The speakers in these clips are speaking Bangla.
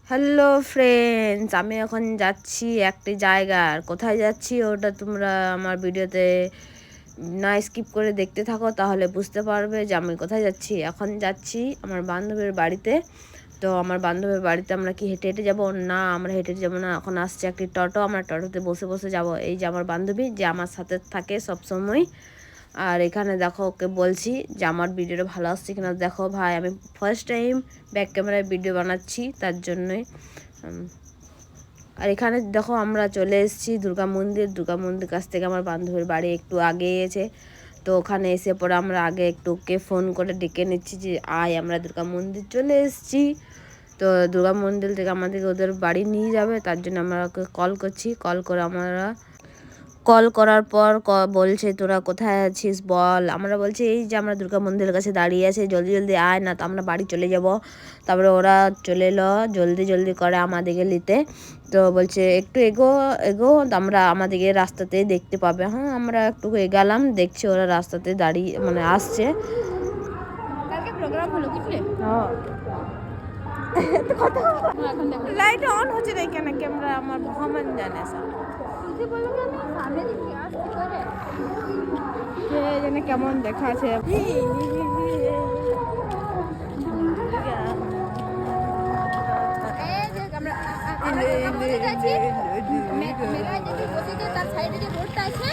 হ্যালো ফ্রেন্ডস, আমি এখন যাচ্ছি একটি জায়গার। কোথায় যাচ্ছি ওটা তোমরা আমার ভিডিওতে না স্কিপ করে দেখতে থাকো, তাহলে বুঝতে পারবে যে আমি কোথায় যাচ্ছি। এখন যাচ্ছি আমার বান্ধবীর বাড়িতে। তো আমার বান্ধবীর বাড়িতে আমরা কি হেঁটে হেঁটে যাবো? না, আমরা হেঁটে হেঁটে যাবো না। এখন আসছে একটি টোটো, আমরা টোটোতে বসে বসে যাব। এই যে আমার বান্ধবী, যে আমার সাথে থাকে সবসময়। আর এখানে দেখো, ওকে বলছি যে আমার ভিডিওটা ভালো আসছে কিনা দেখো। ভাই, আমি ফার্স্ট টাইম ব্যাক ক্যামেরায় ভিডিও বানাচ্ছি, তার জন্যই। আর এখানে দেখো আমরা চলে এসেছি দুর্গা মন্দির কাছ থেকে আমার বান্ধবীর বাড়ি একটু আগে এসে। তো ওখানে এসে পরে আমরা আগে একটু ওকে ফোন করে ডেকে নিচ্ছি যে আয়, আমরা দুর্গা মন্দির চলে এসেছি। তো দুর্গা মন্দির থেকে আমাদেরকে ওদের বাড়ি নিয়ে যাবে, তার জন্য আমরা ওকে কল করছি। কল করার পর বলছে তোরা কোথায় আছিস বল। আমরা বলছি এই যে আমরা দুর্গা মন্দিরের কাছে দাঁড়িয়ে আছি, জলদি জলদি আয়, না তো আমরা বাড়ি চলে যাব। তারপরে ওরা চলে এলো জলদি জলদি করে আমাদেরকে নিতে। তো বলছে একটু এগো এগো, আমরা আমাদেরকে রাস্তাতেই দেখতে পাবে। হ্যাঁ, আমরা একটু এগালাম, দেখছি ওরা রাস্তাতে দাঁড়িয়ে মানে আসছে। কালকে প্রোগ্রাম হলো বুঝলে? হ্যাঁ, লাইট অন হচ্ছে না কেন? ক্যামেরা আমার ভগবান জানে স্যার। তুই বললো যে আমি সামনে দিকে আসতে করে কে জানে কেমন দেখাচ্ছে। এই যে আমরা বসে আছি মেলায় যে বসেছে তার সাইডে যে রোডটা আছে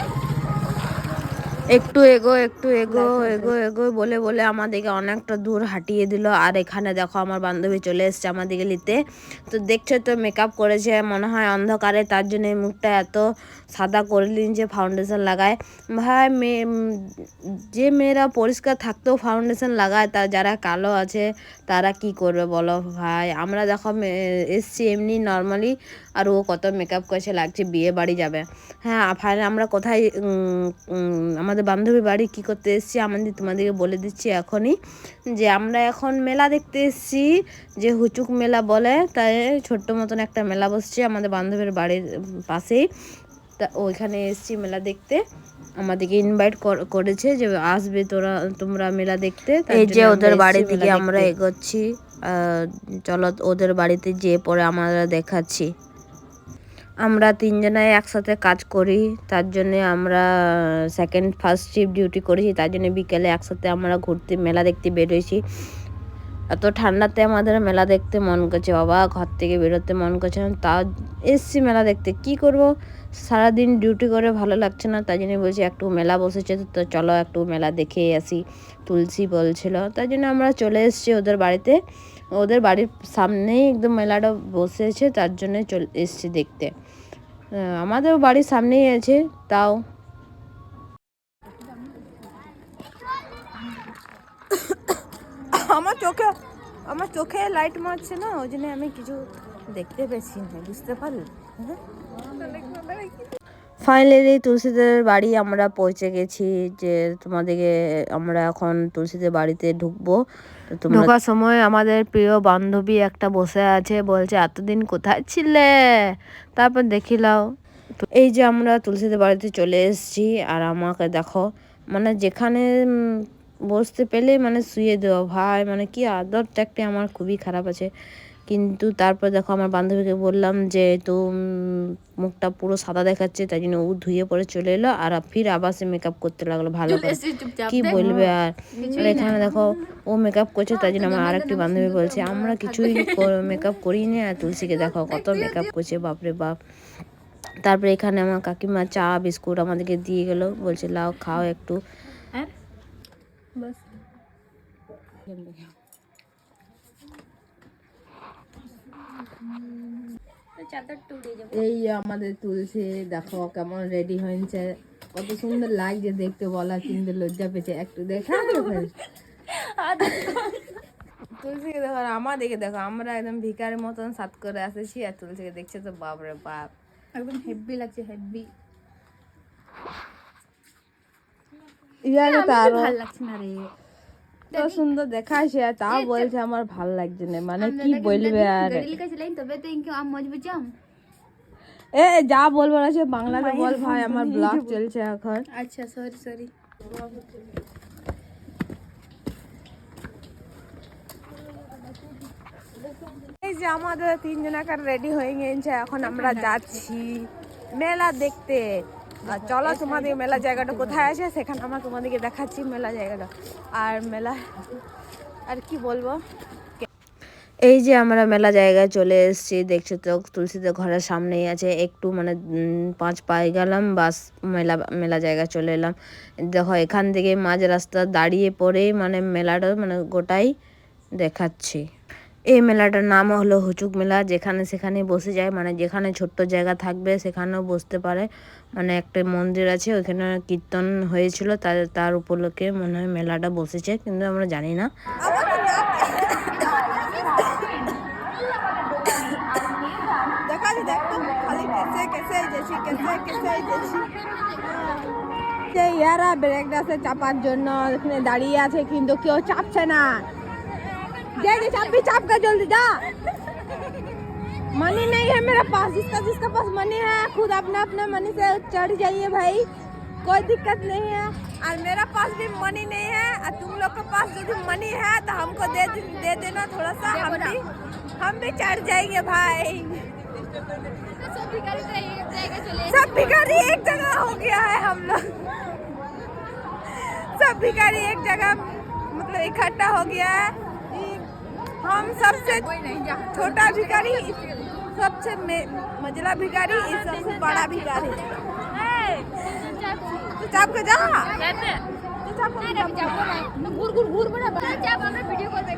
একটু এগো বলে বলে আমাদেরকে অনেকটা দূর হাঁটিয়ে দিল। আর এখানে দেখো আমার বান্ধবী চলে এসছে আমাদেরকে নিতে। তো দেখছো তো, মেকআপ করেছে মনে হয় অন্ধকারে, তার জন্য এই মুখটা এত সাদা করে যে ফাউন্ডেশন লাগায়। ভাই, যে মেয়েরা পরিষ্কার থাকতেও ফাউন্ডেশন লাগায়, তার যারা কালো আছে তারা কি করবে বলো ভাই। আমরা দেখো এসছি এমনি নর্মালি, আর ও কত মেকআপ করেছে, লাগছে বিয়ে বাড়ি যাবে। হ্যাঁ, ফাইনালি আমরা কোথায় আমাদের বান্ধবীর বাড়ি কী করতে এসেছি তোমাদেরকে বলে দিচ্ছি এখনই। যে আমরা এখন মেলা দেখতে এসেছি, যে হুচুক মেলা বলে, তাই ছোট্ট মতন একটা মেলা বসছে আমাদের বান্ধবীর বাড়ির পাশেই। তা ওইখানে এসেছি মেলা দেখতে। আমাদেরকে ইনভাইট করেছে যে আসবে তোমরা মেলা দেখতে। এই যে ওদের বাড়ির দিকে আমরা এগোচ্ছি। চলো ওদের বাড়িতে যেয়ে পরে আমরা দেখাচ্ছি। আমরা তিনজনাই একসাথে কাজ করি, তার জন্যে আমরা ফার্স্ট শিফট ডিউটি করেছি, তার জন্য বিকেলে একসাথে আমরা ঘুরতে মেলা দেখতে বেরোইছি। এত ঠান্ডাতে আমাদের মেলা দেখতে মন করছে বাবা, ঘর থেকে বেরোতে মন করছে না, তাও এসছি মেলা দেখতে। কি করব, সারাদিন ডিউটি করে ভালো লাগছে না, তাই জন্য বলছি একটু মেলা বসেছে তো চলো একটু মেলা দেখে আসি। তুলসী বলছিল, তাই জন্য আমরা চলে এসেছি ওদের বাড়িতে। ওদের বাড়ির সামনেই একদম মেলাটা বসেছে, তার জন্য এসেছি দেখতে। আমাদের বাড়ির সামনেই আছে তাও। আমার চোখে লাইট মারছে না, ওই জন্য আমি কিছু দেখতে পেয়েছি না, বুঝতে পারলে। ফাইনালি তুলসীদের বাড়ি আমরা পৌঁছে গেছি। যে তোমাদেরকে আমরা এখন তুলসীদের বাড়িতে ঢুকবো। ঢোকার সময় আমাদের প্রিয় বান্ধবী একটা বসে আছে, বলছে এতদিন কোথায় ছিলে। তারপর দেখিলাও এই যে আমরা তুলসীদের বাড়িতে চলে এসেছি। আর আমাকে দেখো, মানে যেখানে বসতে পেলে মানে শুয়ে দেওয়া। ভাই, মানে কি আদর ট্যাগটা আমার খুবই খারাপ আছে। কিন্তু তারপর দেখো আমার বান্ধবীকে বললাম যে তো মুখটা পুরো সাদা দেখাচ্ছে, তাই জন্য ও ধুয়ে পরে চলে এলো। আর ফির আবার সে মেকআপ করতে লাগলো ভালো করে। কি বলবে আর এখানে দেখো ও মেকআপ করছে, তাই জন্য আমার আরেকটি বান্ধবী বলছে আমরা কিছুই মেকআপ করিনি, আর তুলসীকে দেখো কত মেকআপ করছে, বাপরে বাপ। তারপরে এখানে আমার কাকিমা চা বিস্কুট আমাদেরকে দিয়ে গেল, বলছে লাও খাও একটু। এই আমাদের তুলসী দেখো কেমন রেডি হয়েছে, কত সুন্দর লাগছে দেখতে, বলা কিন্তু লজ্জা পেয়েছে একটু দেখা। তুলসীকে দেখো, আমাদেরকে দেখো, আমরা একদম ভিকারের মতন সাত করে আসেছি, আর তুলসীকে দেখছে তো বাপরে বাপ, একদম হেভি লাগছে, হেভি। ইয়ারে তো আরো ভালো লাগছে না রে, তো সুন্দর দেখাচ্ছে, তাও বলছে আমার ভাল লাগছে না, মানে কি বলবে আর। তবে তো ইনকে আম মজবুত জাম। এ যা বলবার আছে বাংলাতে বল ভাই, আমার ব্লগ চলছে এখন। আচ্ছা, সরি। এই এই যে আমাদের তিনজনাকার রেডি হয়ে গেছে, এখন আমরা যাচ্ছি মেলা দেখতে। আর চলো তোমাদের মেলা জায়গাটা কোথায় আছে সেখানে আমরা তোমাদেরকে দেখাচ্ছি মেলা জায়গাটা। আর মেলা আর কি বলবো, এই যে আমরা মেলা জায়গায় চলে এসেছি, দেখছো তো তুলসীদের ঘরের সামনেই আছে, একটু মানে 5 পায়ে গেলাম বাস মেলা মেলা জায়গায় চলে এলাম। দেখো এখান থেকে মাঝ রাস্তা দাঁড়িয়ে পড়েই মানে মেলাটা মানে গোটাই দেখাচ্ছি। এই মেলাটার নাম হলো হুচুক মেলা, যেখানে সেখানে বসে যায়, মানে যেখানে ছোট্ট জায়গা থাকবে সেখানেও বসতে পারে। মানে একটা মন্দির আছে ওইখানে কীর্তন হয়েছিল, তার উপলক্ষে মনে হয় মেলাটা বসেছে, কিন্তু আমরা জানি না। ইয়ারা ব্রেক ডান্সে চাপার জন্য এখানে দাঁড়িয়ে আছে, কিন্তু কেউ চাপছে না। चाप का जल्दी जा। मनी नहीं है मेरा पास, जिसका पास मनी है खुद अपना अपना मनी से चढ़ जाइए भाई, कोई दिक्कत नहीं है। और मेरा पास भी मनी नहीं है, और तुम लोग के पास यदि मनी है तो हमको दे देना थोड़ा सा, हम भी चढ़ जाएंगे भाई। सब भिखारी एक जगह हो गया है, हम लोग सब भिखारी एक जगह मतलब इकट्ठा हो गया है। हम सबसे छोटा भिखारी, सबसे मझला भिखारी, सबसे बड़ा भिखारी। तो चाप के जा घूर बड़ा वीडियो कॉल पे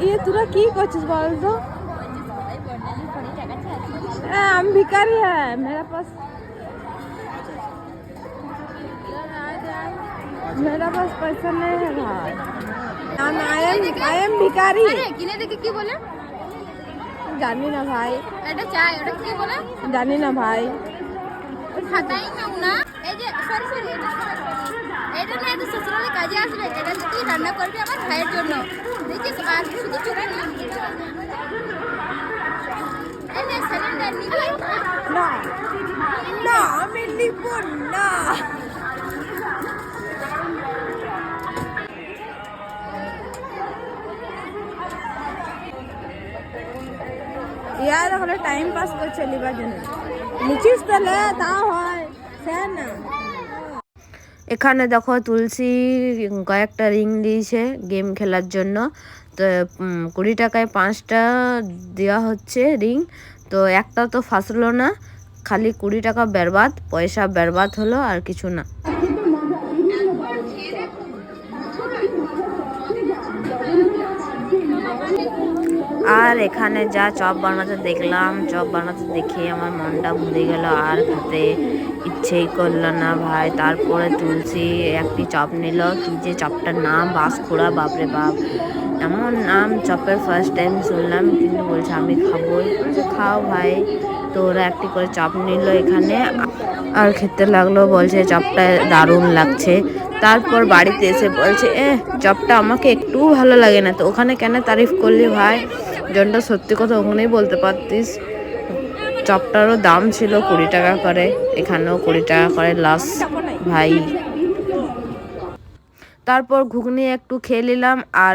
ये তোরা কি করছিস বল তো? हम भिखारी है, मेरा पास पैसा नहीं है भाई। I am भिखारी। কিনে দেখে কি বলে জানি না ভাই, এটা চাই, ওটা কি বলে জানি না ভাই। খাতাই নাও না। এই যে সরি এটা না, এটা শ্বশুরালে কাজে আসবে, এটা তুই রান্না করবি আমার ভাইয়ের জন্য, দেখিস? আর শুধু চুরি না, এই যে সিলিন্ডার নিবি না না, আমি নিব না। ইয়ার হলে টাইম পাস করছে লিবার জন্য, নিচিস তাহলে তাও হয় স্যার না। এখানে দেখো তুলসী কয়েকটা রিং দিয়েছে গেম খেলার জন্য, তো 20 টাকায় 5টা দেওয়া হচ্ছে রিং। তো একটা তো ফাঁসলো না, খালি 20 টাকা বরবাদ, পয়সা বরবাদ হলো আর কিছু না। আর এখানে যা চপ বানাতে দেখলাম, চপ বানাতে দেখে আমার মনটা ভরে গেল, আর খেতে ইচ্ছেই করলো না ভাই। তারপরে তুলসী একটি চপ নিল, কি যে চপটার নাম বাঁশখোড়া, বাপরে বাপ, এমন নাম চপের ফার্স্ট টাইম শুনলাম, কিন্তু বলছে আমি খাবোই, বলছে খাও ভাই। তো ওরা একটি করে চপ নিল এখানে, আর খেতে লাগলো, বলছে চপটা দারুণ লাগছে। তারপর বাড়িতে এসে বলছে চপটা আমাকে একটুও ভালো লাগে না। তো ওখানে কেন তারিফ করলি ভাই, জনটা সত্যি কথা ওখানেই বলতে পারতিস। চপটারও দাম ছিল 20 টাকা করে, এখানেও 20 টাকা করে লস ভাই। তারপর ঘুগনি একটু খেয়ে নিলাম, আর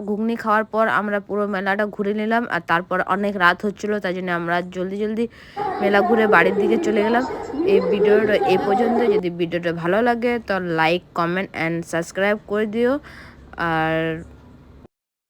ঘুগনি খাওয়ার পর আমরা পুরো মেলাটা ঘুরে নিলাম। আর তারপর অনেক রাত হচ্ছিলো, তাই জন্য আমরা জলদি মেলা ঘুরে বাড়ির দিকে চলে গেলাম। এই ভিডিওটা এই পর্যন্ত। যদি ভিডিওটা ভালো লাগে তো লাইক, কমেন্ট অ্যান্ড সাবস্ক্রাইব করে দিও। আর